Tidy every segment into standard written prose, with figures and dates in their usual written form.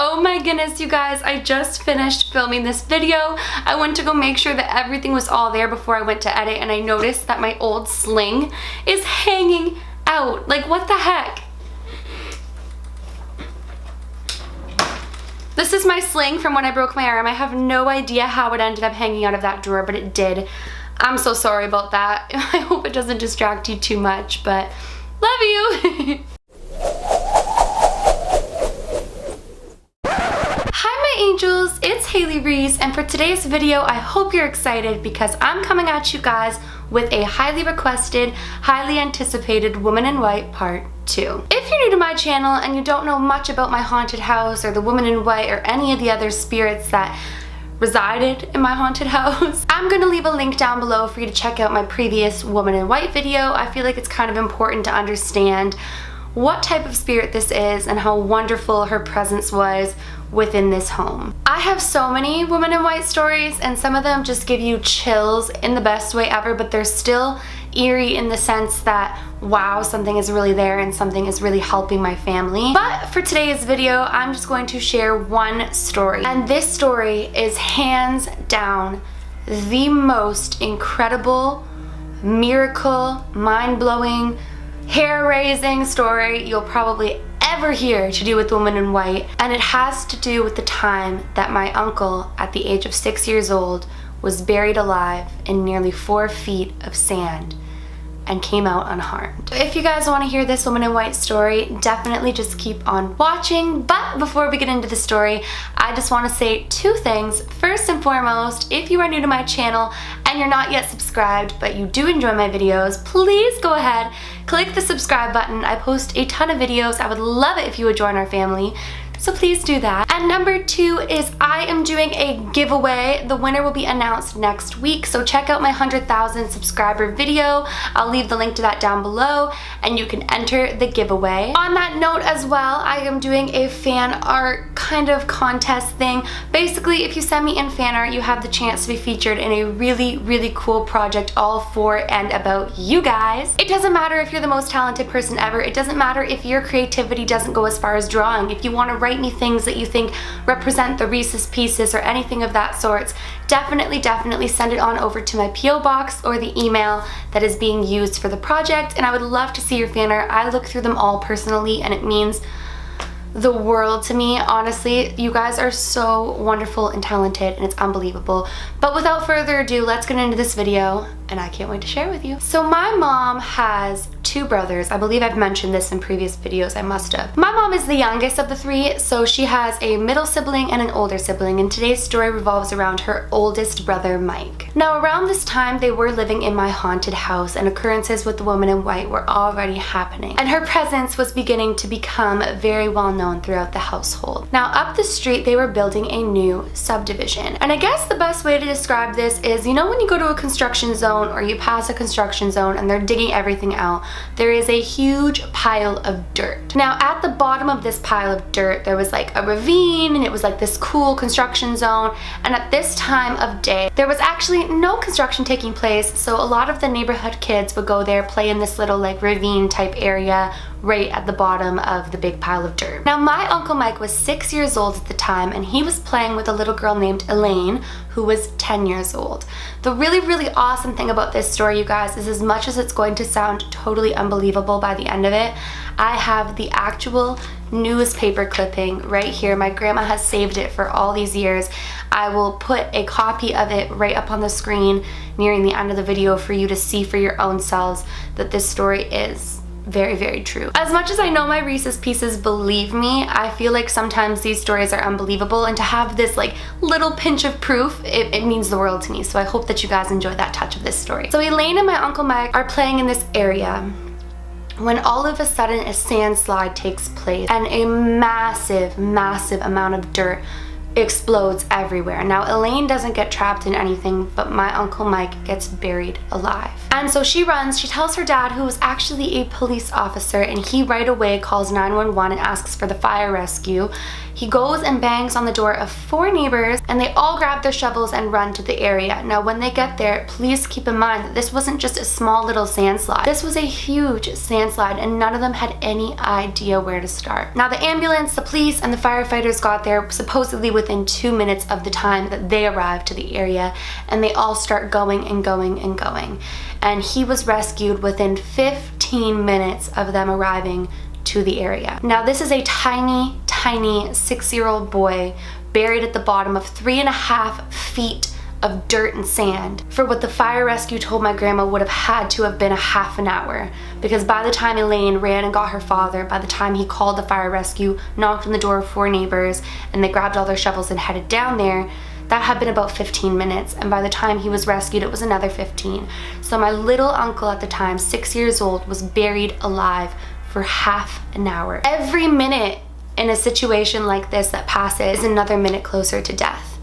Oh my goodness, you guys, I just finished filming this video. I went to go make sure that everything was all there before I went to edit, and I noticed that my old sling is hanging out. Like, what the heck? This is my sling from when I broke my arm. I have no idea how it ended up hanging out of that drawer, but it did. I'm so sorry about that. I hope it doesn't distract you too much, but love you. Angels, it's Hailey Reese, and for today's video I hope you're excited because I'm coming at you guys with a highly requested, highly anticipated Woman in White Part 2. If you're new to my channel and you don't know much about my haunted house or the Woman in White or any of the other spirits that resided in my haunted house, I'm gonna leave a link down below for you to check out my previous Woman in White video. I feel like it's kind of important to understand what type of spirit this is and how wonderful her presence was within this home. I have so many Woman in White stories, and some of them just give you chills in the best way ever, but they're still eerie in the sense that, wow, something is really there and something is really helping my family. But for today's video, I'm just going to share one story, and this story is hands down the most incredible, miracle, mind-blowing, hair-raising story you'll probably ever hear to do with Woman in White, and it has to do with the time that my uncle, at the age of 6 years old, was buried alive in nearly 4 feet of sand and came out unharmed. If you guys want to hear this Woman in White story, definitely just keep on watching. But before we get into the story, I just want to say 2 things. First and foremost, if you are new to my channel and you're not yet subscribed but you do enjoy my videos, please go ahead, click the subscribe button. I post a ton of videos. I would love it if you would join our family. So please do that. And number 2 is I am doing a giveaway. The winner will be announced next week, so check out my 100,000 subscriber video. I'll leave the link to that down below and you can enter the giveaway. On that note as well, I am doing a fan art kind of contest thing. Basically, if you send me in fan art, you have the chance to be featured in a really, really cool project all for and about you guys. It doesn't matter if you're the most talented person ever. It doesn't matter if your creativity doesn't go as far as drawing. If you want to write me things that you think represent the Reese's Pieces or anything of that sort, definitely send it on over to my P.O Box or the email that is being used for the project, and I would love to see your fan art. I look through them all personally and it means the world to me. Honestly, you guys are so wonderful and talented and it's unbelievable. But without further ado, let's get into this video and I can't wait to share with you. So my mom has 2 brothers. I believe I've mentioned this in previous videos, I must have. My mom is the youngest of the 3, so she has a middle sibling and an older sibling, and today's story revolves around her oldest brother, Mike. Now around this time, they were living in my haunted house and occurrences with the Woman in White were already happening, and her presence was beginning to become very well known throughout the household. Now up the street, they were building a new subdivision, and I guess the best way to describe this is, you know when you go to a construction zone or you pass a construction zone and they're digging everything out, there is a huge pile of dirt. Now at the bottom of this pile of dirt, there was like a ravine and it was like this cool construction zone, and at this time of day, there was actually no construction taking place, so a lot of the neighborhood kids would go there, play in this little like ravine type area right at the bottom of the big pile of dirt. Now my Uncle Mike was 6 years old at the time, and he was playing with a little girl named Elaine who was 10 years old. The really awesome thing about this story, you guys, is as much as it's going to sound totally unbelievable by the end of it, I have the actual newspaper clipping right here. My grandma has saved it for all these years. I will put a copy of it right up on the screen nearing the end of the video for you to see for your own selves that this story is very true. As much as I know my Reese's Pieces believe me, I feel like sometimes these stories are unbelievable, and to have this like little pinch of proof, it means the world to me. So I hope that you guys enjoy that touch of this story. So Elaine and my Uncle Mike are playing in this area when all of a sudden a sand slide takes place and a massive amount of dirt explodes everywhere. Now, Elaine doesn't get trapped in anything, but my Uncle Mike gets buried alive. And so she runs, she tells her dad, who was actually a police officer, and he right away calls 911 and asks for the fire rescue. He goes and bangs on the door of 4 neighbors, and they all grab their shovels and run to the area. Now, when they get there, please keep in mind that this wasn't just a small little sandslide. This was a huge sandslide, and none of them had any idea where to start. Now, the ambulance, the police, and the firefighters got there supposedly within 2 minutes of the time that they arrived to the area, and they all start going and going and going. And he was rescued within 15 minutes of them arriving to the area. Now, this is a tiny 6-year-old boy buried at the bottom of 3.5 feet of dirt and sand for what the fire rescue told my grandma would have had to have been a half an hour, because by the time Elaine ran and got her father, by the time he called the fire rescue, knocked on the door of 4 neighbors, and they grabbed all their shovels and headed down there, that had been about 15 minutes, and by the time he was rescued, it was another 15. So my little uncle at the time, 6 years old, was buried alive for half an hour. Every minute in a situation like this that passes is another minute closer to death.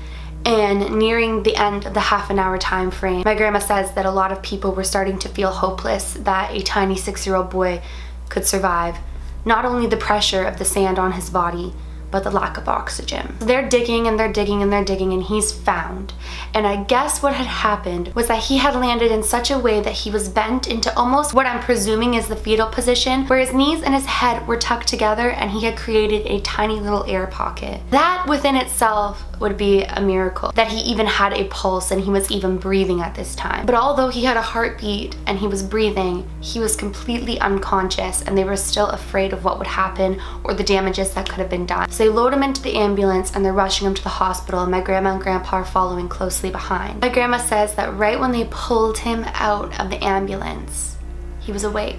And nearing the end of the half an hour time frame, my grandma says that a lot of people were starting to feel hopeless that a tiny 6-year-old boy could survive not only the pressure of the sand on his body, but the lack of oxygen. They're digging and they're digging and they're digging, and he's found. And I guess what had happened was that he had landed in such a way that he was bent into almost what I'm presuming is the fetal position, where his knees and his head were tucked together, and he had created a tiny little air pocket. That within itself would be a miracle, that he even had a pulse and he was even breathing at this time. But although he had a heartbeat and he was breathing, he was completely unconscious, and they were still afraid of what would happen or the damages that could have been done. So they load him into the ambulance and they're rushing him to the hospital, and my grandma and grandpa are following closely behind. My grandma says that right when they pulled him out of the ambulance, he was awake.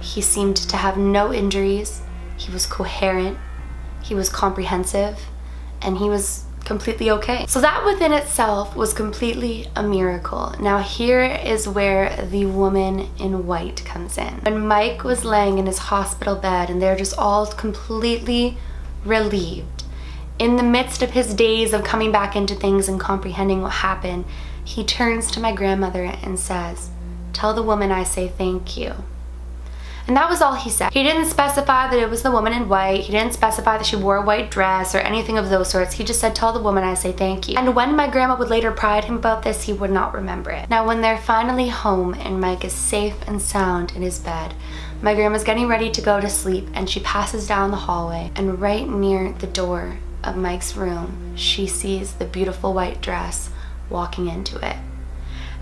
He seemed to have no injuries, he was coherent, he was comprehensive, and he was completely okay. So that within itself was completely a miracle. Now here is where the woman in white comes in. When Mike was laying in his hospital bed and they're just all completely relieved, in the midst of his days of coming back into things and comprehending what happened, he turns to my grandmother and says, "Tell the woman I say thank you." And that was all he said. He didn't specify that it was the woman in white. He didn't specify that she wore a white dress or anything of those sorts. He just said, "Tell the woman I say thank you." And when my grandma would later pry at him about this, he would not remember it. Now, when they're finally home and Mike is safe and sound in his bed, my grandma's getting ready to go to sleep, and she passes down the hallway, and right near the door of Mike's room, she sees the beautiful white dress walking into it.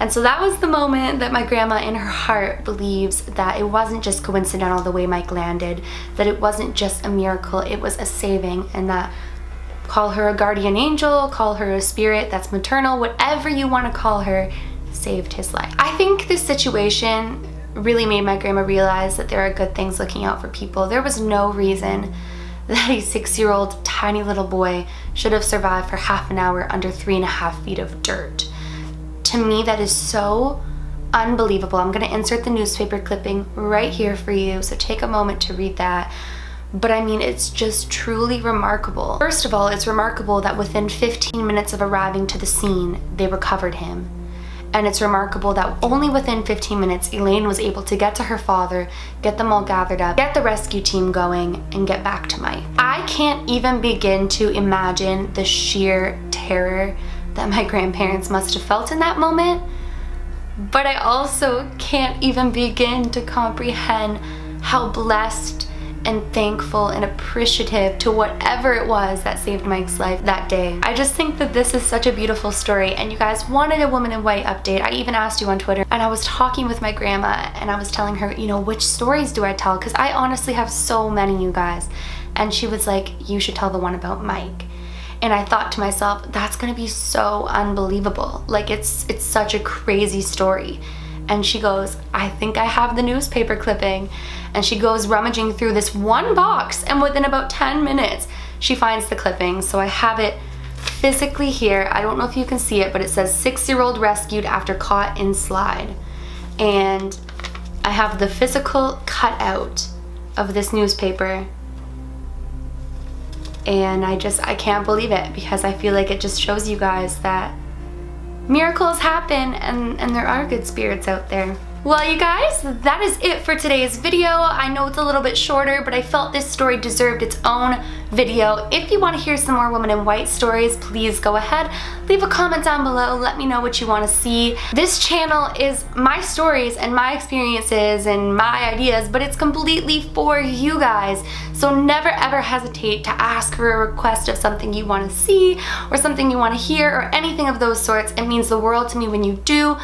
And so that was the moment that my grandma in her heart believes that it wasn't just coincidental the way Mike landed, that it wasn't just a miracle, it was a saving, and that, call her a guardian angel, call her a spirit that's maternal, whatever you want to call her, saved his life. I think this situation really made my grandma realize that there are good things looking out for people. There was no reason that a 6-year-old tiny little boy should have survived for half an hour under 3.5 feet of dirt. To me, that is so unbelievable. I'm going to insert the newspaper clipping right here for you, so take a moment to read that. But I mean, it's just truly remarkable. First of all, it's remarkable that within 15 minutes of arriving to the scene, they recovered him. And it's remarkable that only within 15 minutes, Elaine was able to get to her father, get them all gathered up, get the rescue team going, and get back to Mike. I can't even begin to imagine the sheer terror that my grandparents must have felt in that moment, but I also can't even begin to comprehend how blessed and thankful and appreciative to whatever it was that saved Mike's life that day. I just think that this is such a beautiful story, and you guys wanted a woman in white update. I even asked you on Twitter, and I was talking with my grandma and I was telling her, you know, which stories do I tell? Because I honestly have so many, you guys. And she was like, you should tell the one about Mike. And I thought to myself, that's gonna be so unbelievable. Like, it's such a crazy story. And she goes, I think I have the newspaper clipping. And she goes rummaging through this one box, and within about 10 minutes, she finds the clipping. So I have it physically here. I don't know if you can see it, but it says 6-year-old rescued after caught in slide. And I have the physical cutout of this newspaper. and I can't believe it, because I feel like it just shows you guys that miracles happen and there are good spirits out there. Well, you guys, that is it for today's video. I know it's a little bit shorter, but I felt this story deserved its own video. If you want to hear some more Women in White stories, please go ahead, leave a comment down below, let me know what you want to see. This channel is my stories and my experiences and my ideas, but it's completely for you guys. So never ever hesitate to ask for a request of something you want to see or something you want to hear or anything of those sorts. It means the world to me when you do,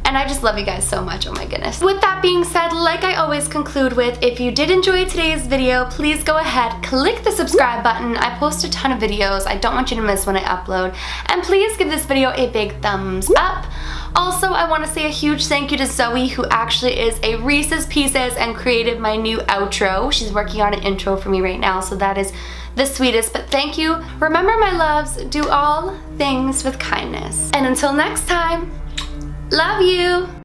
and I just love you guys so much. Oh my goodness. With that being said, like I always conclude with, if you did enjoy today's video, please go ahead, click the subscribe button. I post a ton of videos. I don't want you to miss when I upload. And please give this video a big thumbs up. Also, I want to say a huge thank you to Zoe, who actually is a Reese's Pieces and created my new outro. She's working on an intro for me right now, so that is the sweetest, but thank you. Remember, my loves, do all things with kindness. And until next time, love you!